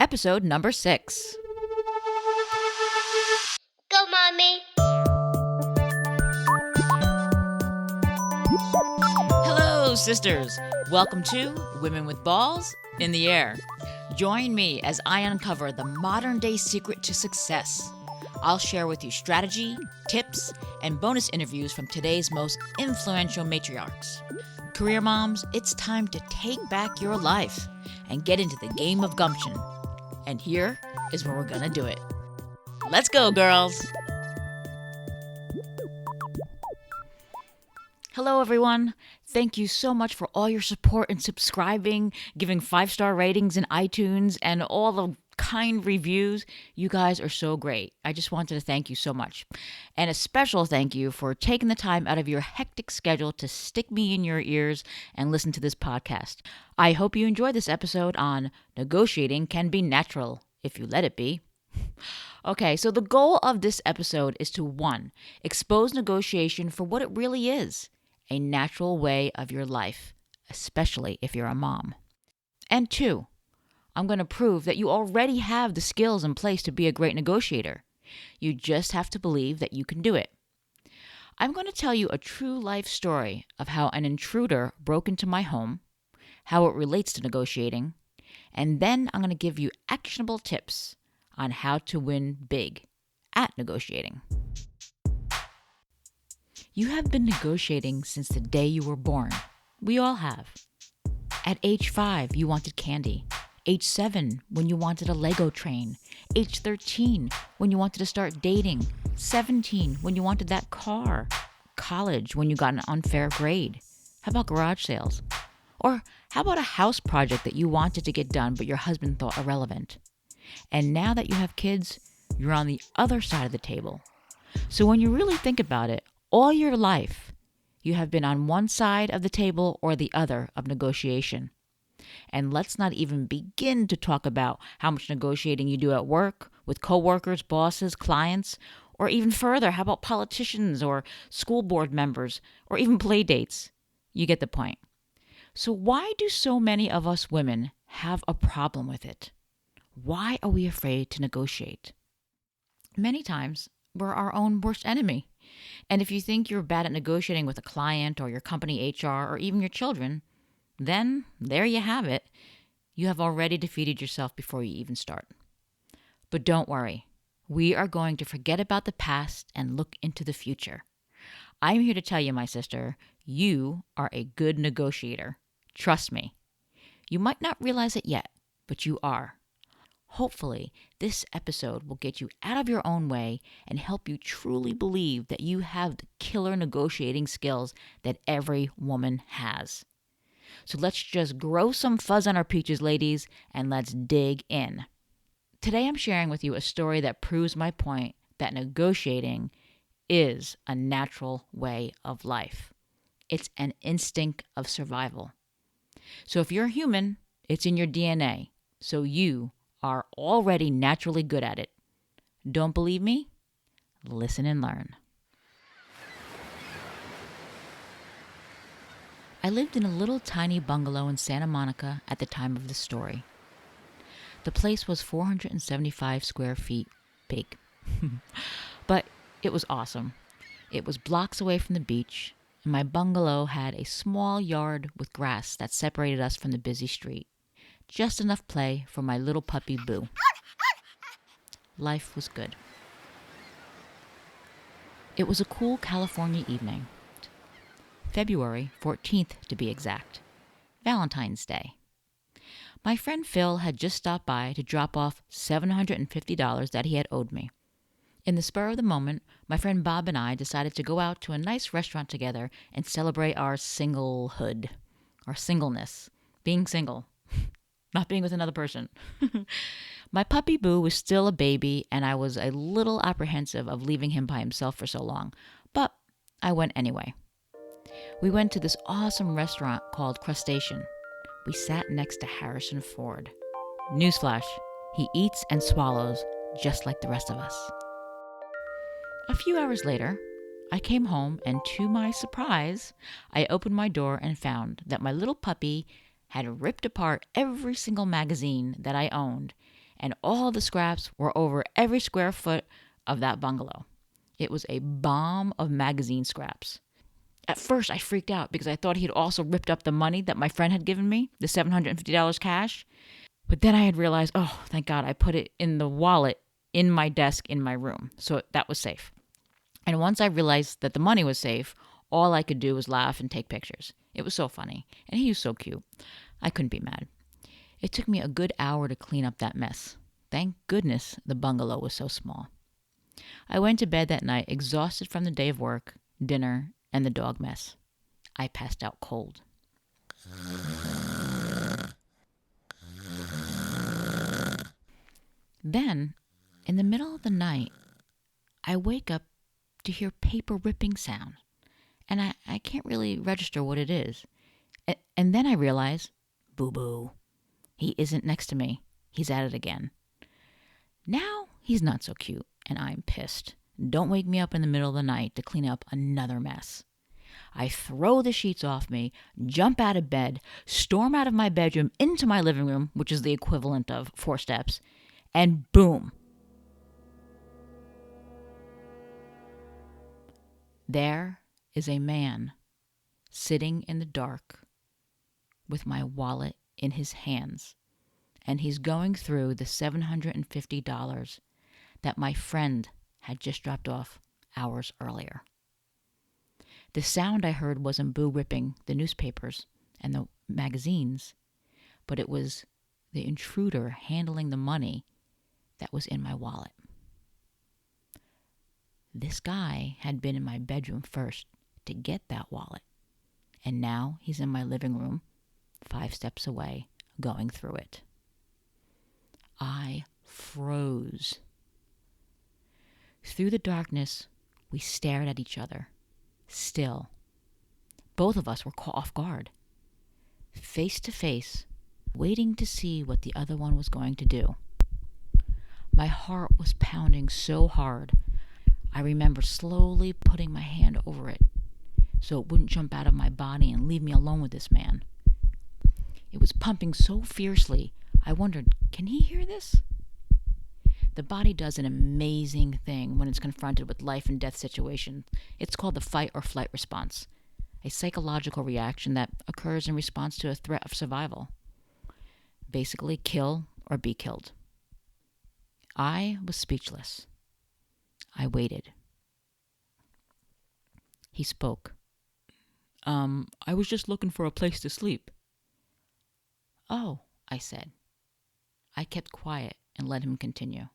episode number 6. Go, Mommy. Hello, sisters. Welcome to Women with Balls in the Air. Join me as I uncover the modern-day secret to success. I'll share with you strategy, tips, and bonus interviews from today's most influential matriarchs. Career moms, it's time to take back your life and get into the game of gumption. And here is where we're gonna do it. Let's go, girls! Hello, everyone. Thank you so much for all your support and subscribing, giving 5-star ratings in iTunes, and all the kind reviews. You guys are so great. I just wanted to thank you so much. And a special thank you for taking the time out of your hectic schedule to stick me in your ears and listen to this podcast. I hope you enjoyed this episode on Negotiating Can Be Natural, if you let it be. Okay, so the goal of this episode is to 1, expose negotiation for what it really is, a natural way of your life, especially if you're a mom. And 2, I'm going to prove that you already have the skills in place to be a great negotiator. You just have to believe that you can do it. I'm going to tell you a true life story of how an intruder broke into my home, how it relates to negotiating, and then I'm going to give you actionable tips on how to win big at negotiating. You have been negotiating since the day you were born. We all have. At age 5, you wanted candy. Age 7, when you wanted a Lego train. Age 13, when you wanted to start dating. 17, when you wanted that car. College, when you got an unfair grade. How about garage sales? Or how about a house project that you wanted to get done but your husband thought irrelevant? And now that you have kids, you're on the other side of the table. So when you really think about it, all your life, you have been on one side of the table or the other of negotiation. And let's not even begin to talk about how much negotiating you do at work, with coworkers, bosses, clients, or even further, how about politicians or school board members, or even play dates? You get the point. So why do so many of us women have a problem with it? Why are we afraid to negotiate? Many times, we're our own worst enemy. And if you think you're bad at negotiating with a client or your company HR or even your children, then there you have it. You have already defeated yourself before you even start. But don't worry. We are going to forget about the past and look into the future. I'm here to tell you, my sister, you are a good negotiator. Trust me. You might not realize it yet, but you are. Hopefully, this episode will get you out of your own way and help you truly believe that you have the killer negotiating skills that every woman has. So let's just grow some fuzz on our peaches, ladies, and let's dig in. Today I'm sharing with you a story that proves my point that negotiating is a natural way of life. It's an instinct of survival. So if you're human, it's in your DNA. So you are already naturally good at it. Don't believe me? Listen and learn. I lived in a little tiny bungalow in Santa Monica at the time of the story. The place was 475 square feet big. But it was awesome. It was blocks away from the beach, and my bungalow had a small yard with grass that separated us from the busy street. Just enough play for my little puppy Boo. Life was good. It was a cool California evening. February 14th to be exact. Valentine's Day. My friend Phil had just stopped by to drop off $750 that he had owed me. In the spur of the moment, my friend Bob and I decided to go out to a nice restaurant together and celebrate our singlehood, our singleness, being single. Not being with another person. My puppy Boo was still a baby, and I was a little apprehensive of leaving him by himself for so long, but I went anyway. We went to this awesome restaurant called Crustacean. We sat next to Harrison Ford. Newsflash, he eats and swallows just like the rest of us. A few hours later, I came home, and to my surprise, I opened my door and found that my little puppy had ripped apart every single magazine that I owned and all the scraps were over every square foot of that bungalow. It was a bomb of magazine scraps. At first, I freaked out because I thought he'd also ripped up the money that my friend had given me, the $750 cash. But then I had realized, oh, thank God, I put it in the wallet in my desk in my room. So that was safe. And once I realized that the money was safe, all I could do was laugh and take pictures. It was so funny. And he was so cute. I couldn't be mad. It took me a good hour to clean up that mess. Thank goodness the bungalow was so small. I went to bed that night exhausted from the day of work, dinner, and the dog mess. I passed out cold. Then, in the middle of the night, I wake up to hear paper ripping sound. And I can't really register what it is. And then I realize, boo-boo, he isn't next to me. He's at it again. Now he's not so cute, and I'm pissed. Don't wake me up in the middle of the night to clean up another mess. I throw the sheets off me, jump out of bed, storm out of my bedroom into my living room, which is the equivalent of 4 steps, and boom. There is a man sitting in the dark with my wallet in his hands, and he's going through the $750 that my friend had just dropped off hours earlier. The sound I heard wasn't Boo ripping the newspapers and the magazines, but it was the intruder handling the money that was in my wallet. This guy had been in my bedroom first to get that wallet, and now he's in my living room 5 steps away going through it. I froze. Through the darkness, we stared at each other, still. Both of us were caught off guard, face to face, waiting to see what the other one was going to do. My heart was pounding so hard, I remember slowly putting my hand over it so it wouldn't jump out of my body and leave me alone with this man. It was pumping so fiercely, I wondered, can he hear this? The body does an amazing thing when it's confronted with life and death situations. It's called the fight or flight response, a psychological reaction that occurs in response to a threat of survival. Basically, kill or be killed. I was speechless. I waited. He spoke. I was just looking for a place to sleep. Oh, I said. I kept quiet and let him continue.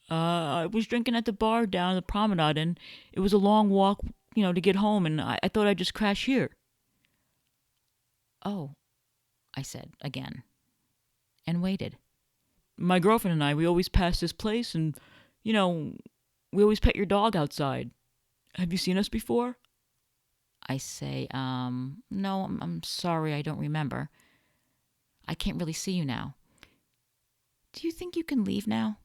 I was drinking at the bar down the promenade, and it was a long walk, to get home, and I thought I'd just crash here. Oh, I said again, and waited. My girlfriend and I, we always pass this place, and, we always pet your dog outside. Have you seen us before? I say, no, I'm sorry, I don't remember. I can't really see you now. Do you think you can leave now?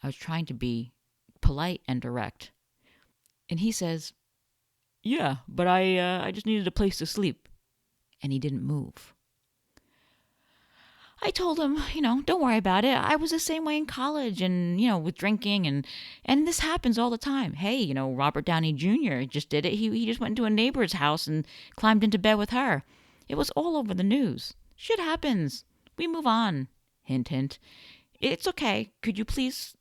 I was trying to be polite and direct. And he says, yeah, but I just needed a place to sleep. And he didn't move. I told him, don't worry about it. I was the same way in college and, with drinking and this happens all the time. Hey, Robert Downey Jr. just did it. He just went into a neighbor's house and climbed into bed with her. It was all over the news. Shit happens. We move on. Hint, hint. It's okay. Could you please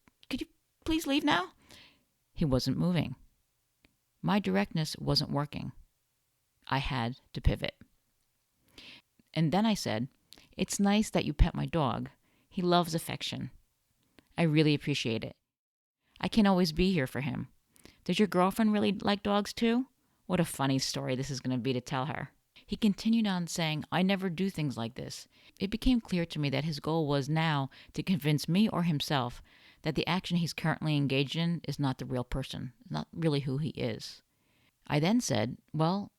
leave now? He wasn't moving. My directness wasn't working. I had to pivot. And then I said, it's nice that you pet my dog. He loves affection. I really appreciate it. I can't always be here for him. Does your girlfriend really like dogs too? What a funny story this is going to be to tell her. He continued on saying, I never do things like this. It became clear to me that his goal was now to convince me or himself that the action he's currently engaged in is not the real person, not really who he is. I then said, well,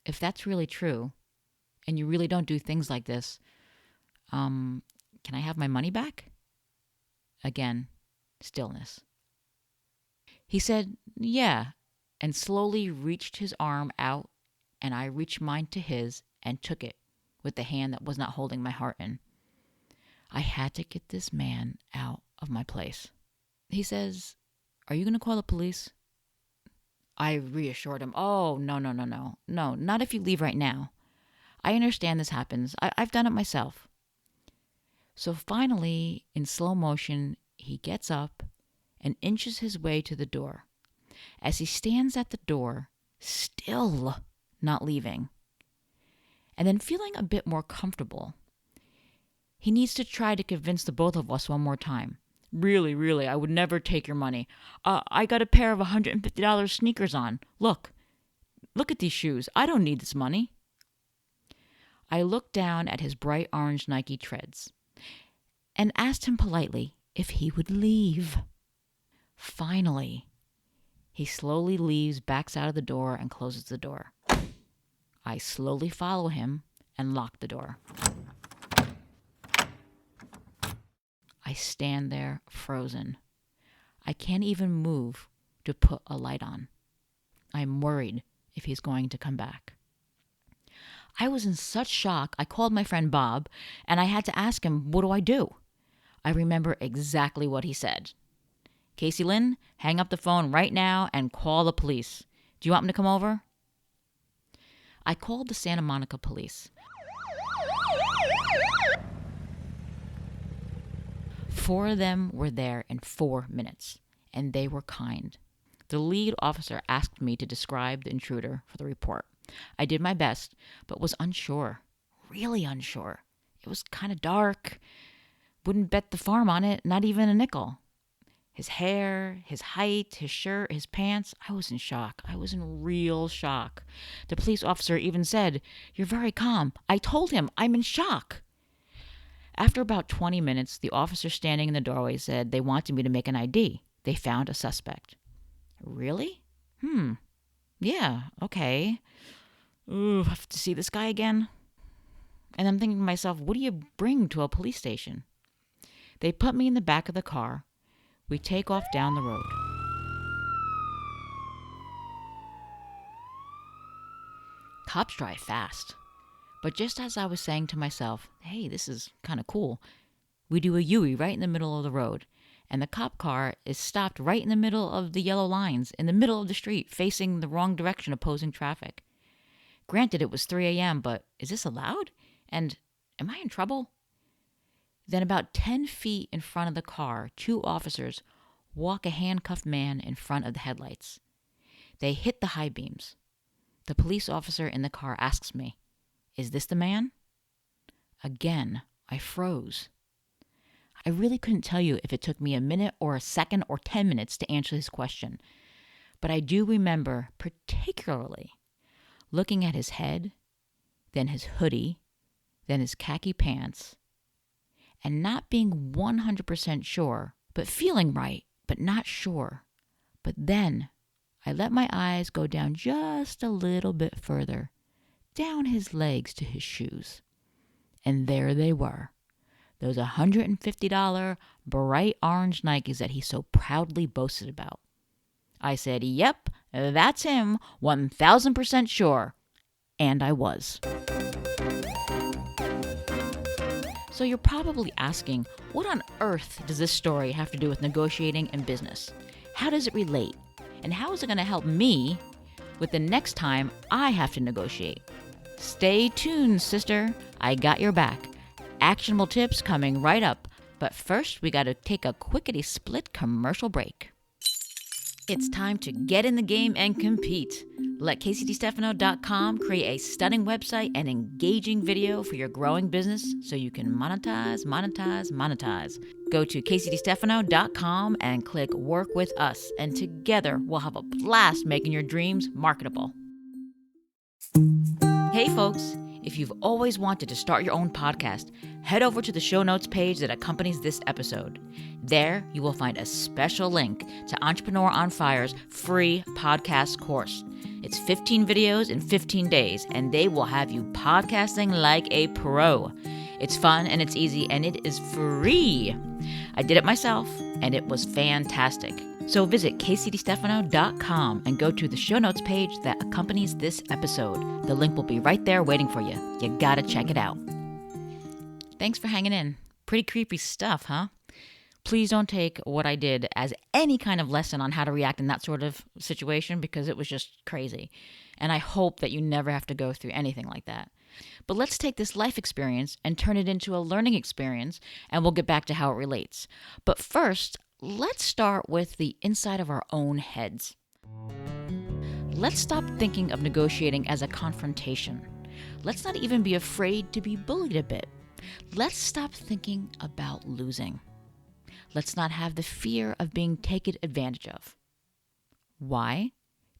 if that's really true, and you really don't do things like this, can I have my money back? Again, stillness. He said, yeah, and slowly reached his arm out, and I reached mine to his and took it with the hand that was not holding my heart in. I had to get this man out of my place. He says, "Are you going to call the police?" I reassured him, "Oh, no. No, not if you leave right now. I understand this happens. I've done it myself." So finally, in slow motion, he gets up and inches his way to the door. As he stands at the door, still not leaving, and then feeling a bit more comfortable, he needs to try to convince the both of us one more time. Really, I would never take your money. I got a pair of $150 sneakers on. Look at these shoes. I don't need this money. I looked down at his bright orange Nike treads and asked him politely if he would leave. Finally, he slowly leaves, backs out of the door, and closes the door. I slowly follow him and lock the door. I stand there frozen. I can't even move to put a light on. I'm worried if he's going to come back. I was in such shock, I called my friend Bob, and I had to ask him, what do I do? I remember exactly what he said. "Casey Lynn, hang up the phone right now and call the police. Do you want me to come over?" I called the Santa Monica police. 4 of them were there in 4 minutes, and they were kind. The lead officer asked me to describe the intruder for the report. I did my best, but was unsure, really unsure. It was kind of dark. Wouldn't bet the farm on it, not even a nickel. His hair, his height, his shirt, his pants. I was in shock. I was in real shock. The police officer even said, "You're very calm." I told him I'm in shock. After about 20 minutes, the officer standing in the doorway said they wanted me to make an ID. They found a suspect. Really? Yeah, okay. Ooh, I have to see this guy again? And I'm thinking to myself, what do you bring to a police station? They put me in the back of the car. We take off down the road. Cops drive fast. But just as I was saying to myself, hey, this is kind of cool, we do a U-turn right in the middle of the road, and the cop car is stopped right in the middle of the yellow lines, in the middle of the street, facing the wrong direction, opposing traffic. Granted, it was 3 a.m., but is this allowed? And am I in trouble? Then about 10 feet in front of the car, 2 officers walk a handcuffed man in front of the headlights. They hit the high beams. The police officer in the car asks me, "Is this the man?" Again, I froze. I really couldn't tell you if it took me a minute or a second or 10 minutes to answer his question. But I do remember particularly looking at his head, then his hoodie, then his khaki pants, and not being 100% sure, but feeling right, but not sure. But then I let my eyes go down just a little bit further, down his legs to his shoes. And there they were, those $150 bright orange Nikes that he so proudly boasted about. I said, "Yep, that's him, 1,000% sure." And I was. So you're probably asking, what on earth does this story have to do with negotiating and business? How does it relate? And how is it going to help me with the next time I have to negotiate? Stay tuned, sister. I got your back. Actionable tips coming right up. But first, we got to take a quickety-split commercial break. It's time to get in the game and compete. Let CaseyDiStefano.com create a stunning website and engaging video for your growing business so you can monetize. Go to CaseyDiStefano.com and click Work with Us, and together we'll have a blast making your dreams marketable. Hey folks, if you've always wanted to start your own podcast, head over to the show notes page that accompanies this episode. There, you will find a special link to Entrepreneur on Fire's free podcast course. It's 15 videos in 15 days, and they will have you podcasting like a pro. It's fun and it's easy, and it is free. I did it myself, and it was fantastic. So visit CaseyDiStefano.com and go to the show notes page that accompanies this episode. The link will be right there waiting for you. You gotta check it out. Thanks for hanging in. Pretty creepy stuff, huh? Please don't take what I did as any kind of lesson on how to react in that sort of situation because it was just crazy. And I hope that you never have to go through anything like that. But let's take this life experience and turn it into a learning experience, and we'll get back to how it relates. But first, let's start with the inside of our own heads. Let's stop thinking of negotiating as a confrontation. Let's not even be afraid to be bullied a bit. Let's stop thinking about losing. Let's not have the fear of being taken advantage of. Why?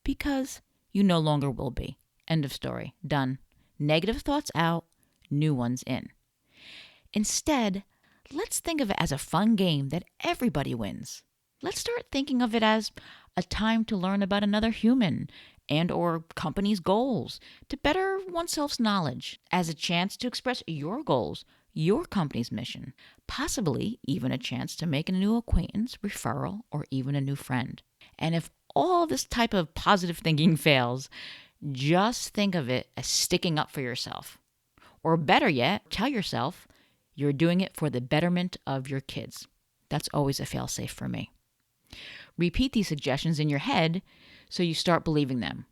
Because you no longer will be. End of story. Done. Negative thoughts out, new ones in. Instead, let's think of it as a fun game that everybody wins. Let's start thinking of it as a time to learn about another human and or company's goals, to better oneself's knowledge, as a chance to express your goals, your company's mission, possibly even a chance to make a new acquaintance, referral, or even a new friend. And if all this type of positive thinking fails, just think of it as sticking up for yourself. Or better yet, tell yourself you're doing it for the betterment of your kids. That's always a fail-safe for me. Repeat these suggestions in your head so you start believing them.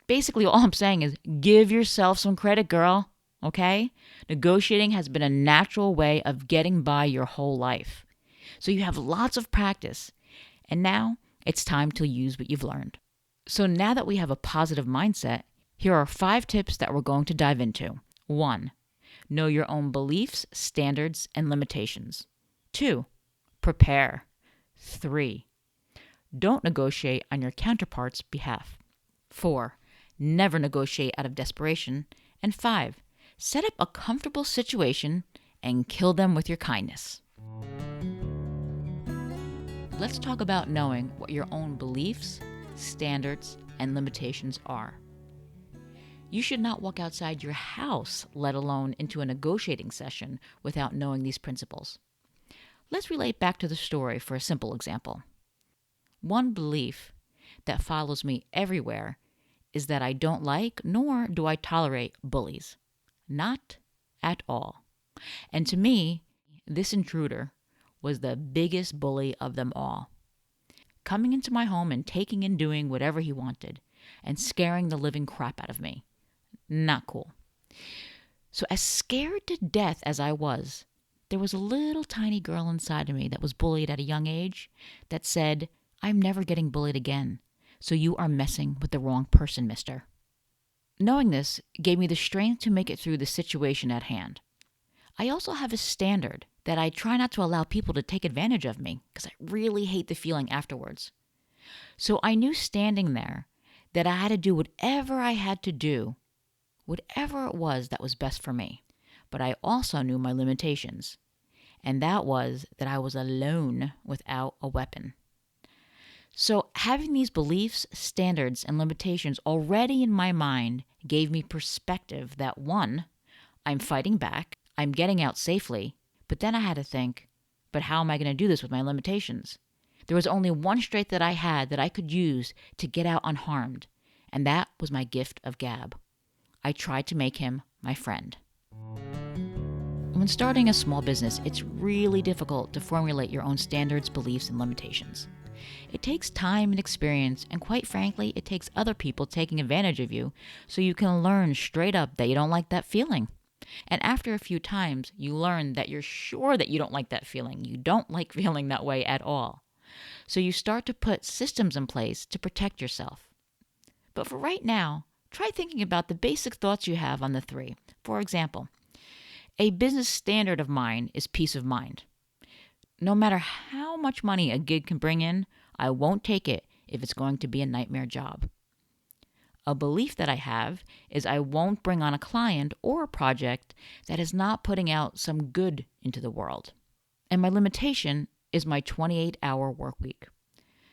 Basically, all I'm saying is give yourself some credit, girl. Okay? Negotiating has been a natural way of getting by your whole life. So you have lots of practice. And now it's time to use what you've learned. So now that we have a positive mindset, here are 5 tips that we're going to dive into. 1. Know your own beliefs, standards, and limitations. 2. Prepare. 3. Don't negotiate on your counterpart's behalf. 4. Never negotiate out of desperation. And 5. Set up a comfortable situation and kill them with your kindness. Let's talk about knowing what your own beliefs, standards, and limitations are. You should not walk outside your house, let alone into a negotiating session, without knowing these principles. Let's relate back to the story for a simple example. One belief that follows me everywhere is that I don't like nor do I tolerate bullies. Not at all. And to me, this intruder was the biggest bully of them all. Coming into my home and taking and doing whatever he wanted and scaring the living crap out of me. Not cool. So as scared to death as I was, there was a little tiny girl inside of me that was bullied at a young age that said, "I'm never getting bullied again, so you are messing with the wrong person, mister." Knowing this gave me the strength to make it through the situation at hand. I also have a standard that I try not to allow people to take advantage of me because I really hate the feeling afterwards. So I knew standing there that I had to do whatever I had to do, whatever it was that was best for me. But I also knew my limitations, and that was that I was alone without a weapon. So having these beliefs, standards, and limitations already in my mind gave me perspective that 1, I'm fighting back, I'm getting out safely, but then I had to think, but how am I going to do this with my limitations? There was only one strength that I had that I could use to get out unharmed, and that was my gift of gab. I tried to make him my friend. When starting a small business, it's really difficult to formulate your own standards, beliefs, and limitations. It takes time and experience, and quite frankly, it takes other people taking advantage of you so you can learn straight up that you don't like that feeling. And after a few times, you learn that you're sure that you don't like that feeling. You don't like feeling that way at all. So you start to put systems in place to protect yourself. But for right now, try thinking about the basic thoughts you have on the 3. For example, a business standard of mine is peace of mind. No matter how much money a gig can bring in, I won't take it if it's going to be a nightmare job. A belief that I have is I won't bring on a client or a project that is not putting out some good into the world. And my limitation is my 28-hour work week.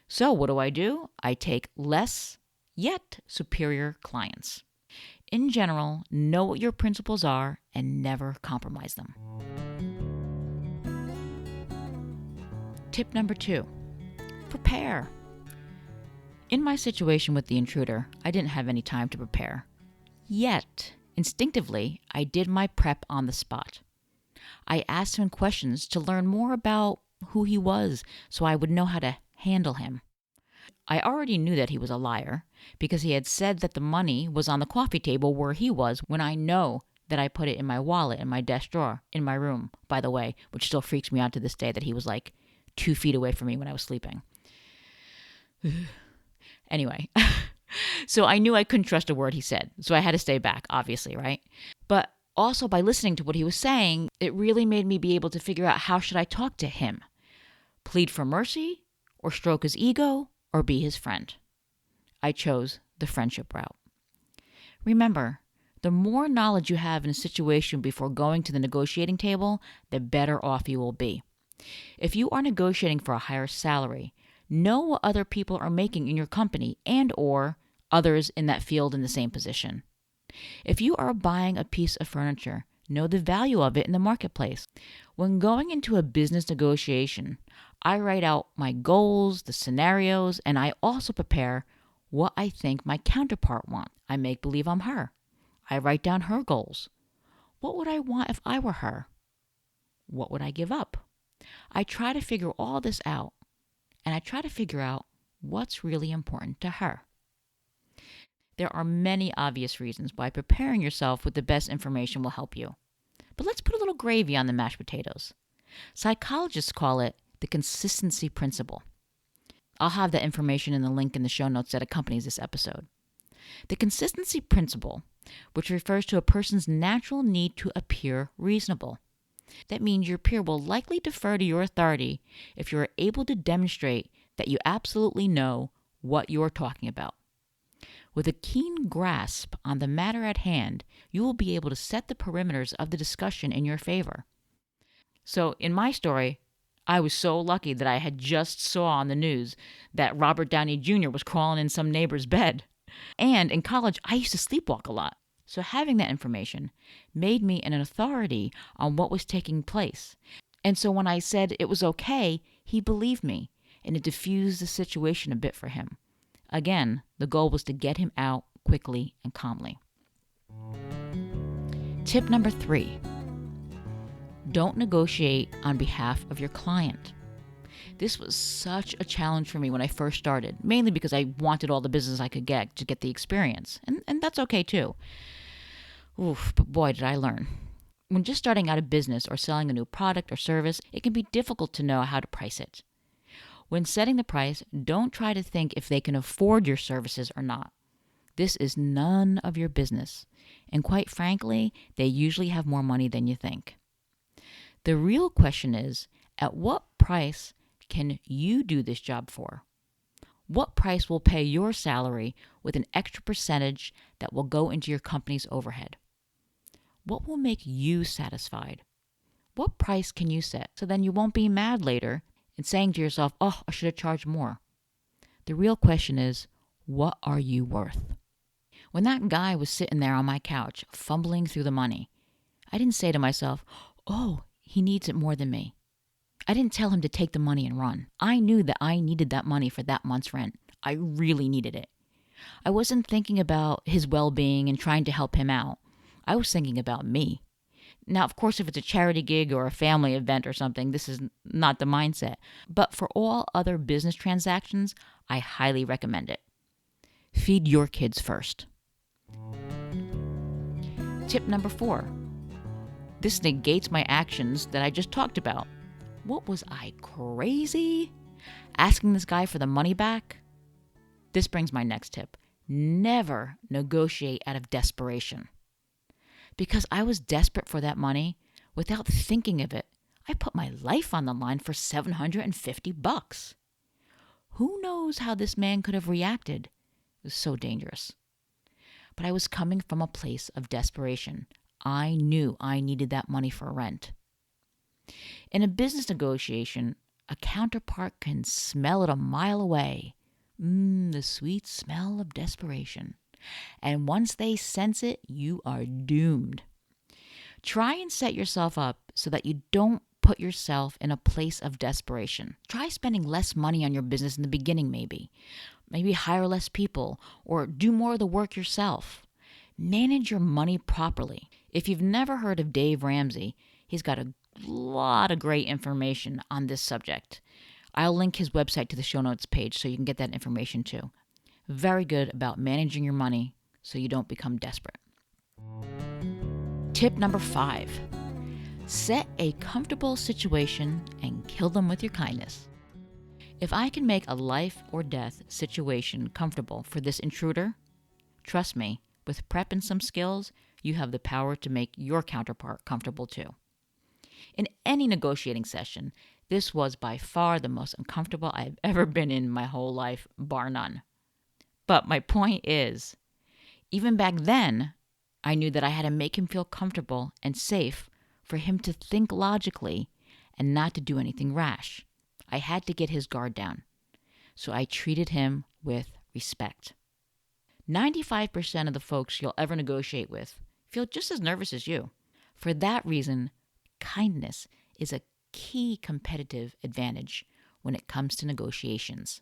So what do? I take less, yet superior clients. In general, know what your principles are and never compromise them. Tip number 2, prepare. In my situation with the intruder, I didn't have any time to prepare. Yet, instinctively, I did my prep on the spot. I asked him questions to learn more about who he was so I would know how to handle him. I already knew that he was a liar because he had said that the money was on the coffee table where he was when I know that I put it in my wallet in my desk drawer in my room, by the way, which still freaks me out to this day that he was like 2 feet away from me when I was sleeping. Anyway, so I knew I couldn't trust a word he said, so I had to stay back, obviously, right? But also by listening to what he was saying, it really made me be able to figure out how should I talk to him. Plead for mercy, or stroke his ego, or be his friend. I chose the friendship route. Remember, the more knowledge you have in a situation before going to the negotiating table, the better off you will be. If you are negotiating for a higher salary, know what other people are making in your company and or others in that field in the same position. If you are buying a piece of furniture, know the value of it in the marketplace. When going into a business negotiation, I write out my goals, the scenarios, and I also prepare what I think my counterpart wants. I make believe I'm her. I write down her goals. What would I want if I were her? What would I give up? I try to figure all this out, and I try to figure out what's really important to her. There are many obvious reasons why preparing yourself with the best information will help you. But let's put a little gravy on the mashed potatoes. Psychologists call it the consistency principle. I'll have that information in the link in the show notes that accompanies this episode. The consistency principle, which refers to a person's natural need to appear reasonable. That means your peer will likely defer to your authority if you are able to demonstrate that you absolutely know what you're talking about. With a keen grasp on the matter at hand, you will be able to set the perimeters of the discussion in your favor. So in my story, I was so lucky that I had just saw on the news that Robert Downey Jr. was crawling in some neighbor's bed. And in college, I used to sleepwalk a lot. So having that information made me an authority on what was taking place. And so when I said it was okay, he believed me, and it diffused the situation a bit for him. Again, the goal was to get him out quickly and calmly. Tip number 3. Don't negotiate on behalf of your client. This was such a challenge for me when I first started, mainly because I wanted all the business I could get to get the experience, and that's okay too. Oof, but boy, did I learn. When just starting out a business or selling a new product or service, it can be difficult to know how to price it. When setting the price, don't try to think if they can afford your services or not. This is none of your business, and quite frankly, they usually have more money than you think. The real question is, at what price can you do this job for? What price will pay your salary with an extra percentage that will go into your company's overhead? What will make you satisfied? What price can you set so then you won't be mad later and saying to yourself, oh, I should have charged more? The real question is, what are you worth? When that guy was sitting there on my couch fumbling through the money, I didn't say to myself, oh, he needs it more than me. I didn't tell him to take the money and run. I knew that I needed that money for that month's rent. I really needed it. I wasn't thinking about his well-being and trying to help him out. I was thinking about me. Now, of course, if it's a charity gig or a family event or something, this is not the mindset. But for all other business transactions, I highly recommend it. Feed your kids first. Tip number 4. This negates my actions that I just talked about. What was I, crazy? Asking this guy for the money back? This brings my next tip. Never negotiate out of desperation. Because I was desperate for that money, without thinking of it, I put my life on the line for $750. Who knows how this man could have reacted? It was so dangerous. But I was coming from a place of desperation. I knew I needed that money for rent. In a business negotiation, a counterpart can smell it a mile away. The sweet smell of desperation. And once they sense it, you are doomed. Try and set yourself up so that you don't put yourself in a place of desperation. Try spending less money on your business in the beginning, maybe. Maybe hire less people or do more of the work yourself. Manage your money properly. If you've never heard of Dave Ramsey, he's got a lot of great information on this subject. I'll link his website to the show notes page so you can get that information too. Very good about managing your money so you don't become desperate. Tip number 5. Set a comfortable situation and kill them with your kindness. If I can make a life or death situation comfortable for this intruder, trust me, with prep and some skills, you have the power to make your counterpart comfortable too. In any negotiating session, this was by far the most uncomfortable I've ever been in my whole life, bar none. But my point is, even back then, I knew that I had to make him feel comfortable and safe for him to think logically and not to do anything rash. I had to get his guard down. So I treated him with respect. 95% of the folks you'll ever negotiate with feel just as nervous as you. For that reason, kindness is a key competitive advantage when it comes to negotiations.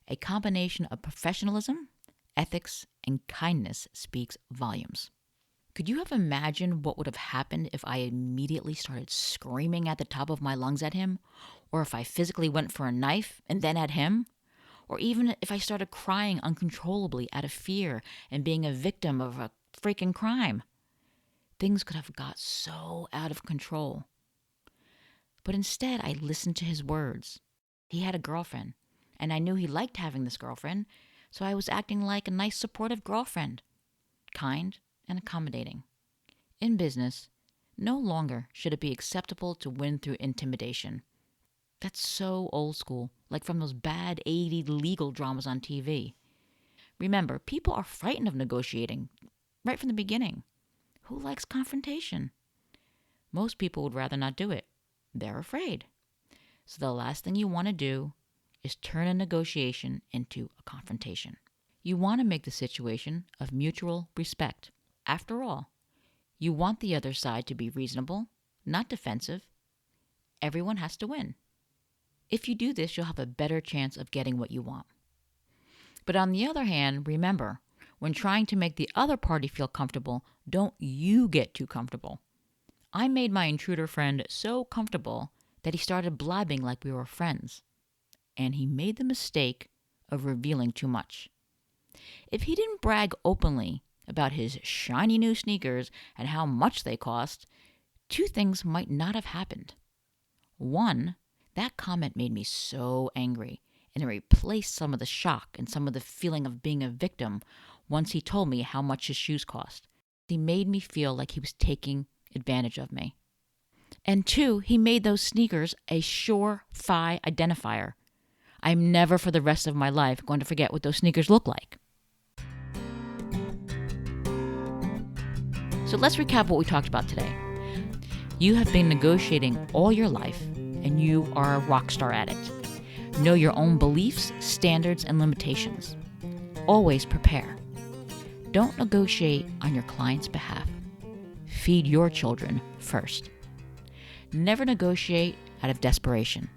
A combination of professionalism, ethics, and kindness speaks volumes. Could you have imagined what would have happened if I immediately started screaming at the top of my lungs at him? Or if I physically went for a knife and then at him? Or even if I started crying uncontrollably out of fear and being a victim of a freaking crime? Things could have got so out of control. But instead, I listened to his words. He had a girlfriend, and I knew he liked having this girlfriend, so I was acting like a nice, supportive girlfriend, kind and accommodating. In business, no longer should it be acceptable to win through intimidation. That's so old school, like from those bad 80s legal dramas on TV. Remember, people are frightened of negotiating right from the beginning. Who likes confrontation? Most people would rather not do it. They're afraid. So the last thing you want to do is turn a negotiation into a confrontation. You want to make the situation of mutual respect. After all, you want the other side to be reasonable, not defensive. Everyone has to win. If you do this, you'll have a better chance of getting what you want. But on the other hand, remember, when trying to make the other party feel comfortable, don't you get too comfortable. I made my intruder friend so comfortable that he started blabbing like we were friends. And he made the mistake of revealing too much. If he didn't brag openly about his shiny new sneakers and how much they cost, two things might not have happened. One, that comment made me so angry, and it replaced some of the shock and some of the feeling of being a victim once he told me how much his shoes cost. He made me feel like he was taking advantage of me. And two, he made those sneakers a surefire identifier. I'm never for the rest of my life going to forget what those sneakers look like. So let's recap what we talked about today. You have been negotiating all your life, and you are a rock star at it. Know your own beliefs, standards, and limitations. Always prepare. Don't negotiate on your client's behalf. Feed your children first. Never negotiate out of desperation.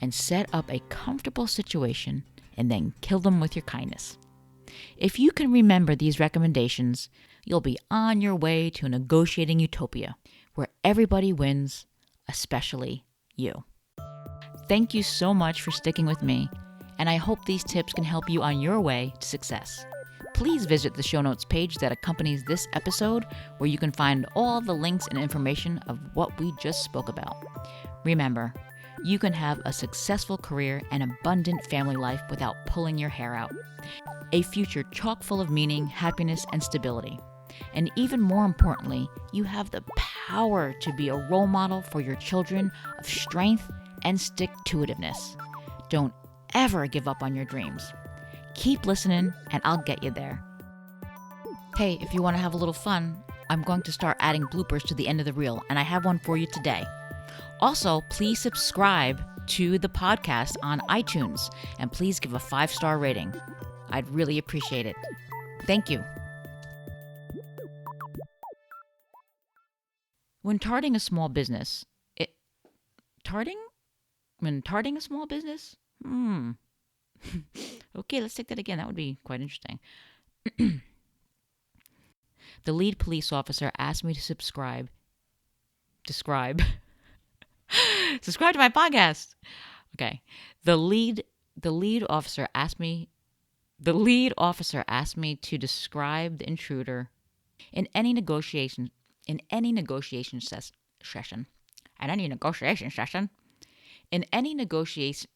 And set up a comfortable situation and then kill them with your kindness. If you can remember these recommendations, you'll be on your way to a negotiating utopia where everybody wins, especially you. Thank you so much for sticking with me, and I hope these tips can help you on your way to success. Please visit the show notes page that accompanies this episode, where you can find all the links and information of what we just spoke about. Remember, you can have a successful career and abundant family life without pulling your hair out. A future chock full of meaning, happiness, and stability. And even more importantly, you have the power to be a role model for your children of strength and stick-to-itiveness. Don't ever give up on your dreams. Keep listening, and I'll get you there. Hey, if you want to have a little fun, I'm going to start adding bloopers to the end of the reel, and I have one for you today. Also, please subscribe to the podcast on iTunes, and please give a 5-star rating. I'd really appreciate it. Thank you. When tarting a small business, When tarting a small business? Okay, let's take that again. That would be quite interesting. The lead police officer asked me to subscribe describe. Subscribe to my podcast. Okay. The lead officer asked me to describe the intruder in any negotiation session. In any negotiation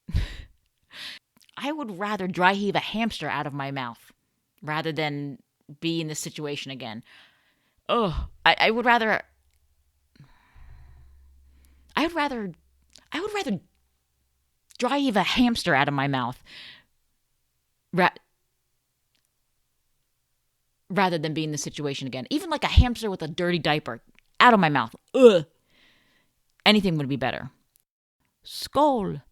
I would rather dry heave a hamster out of my mouth rather than be in this situation again. Oh, I would rather I would rather dry heave a hamster out of my mouth rather than be in this situation again. Even like a hamster with a dirty diaper out of my mouth. Ugh. Anything would be better. Skål.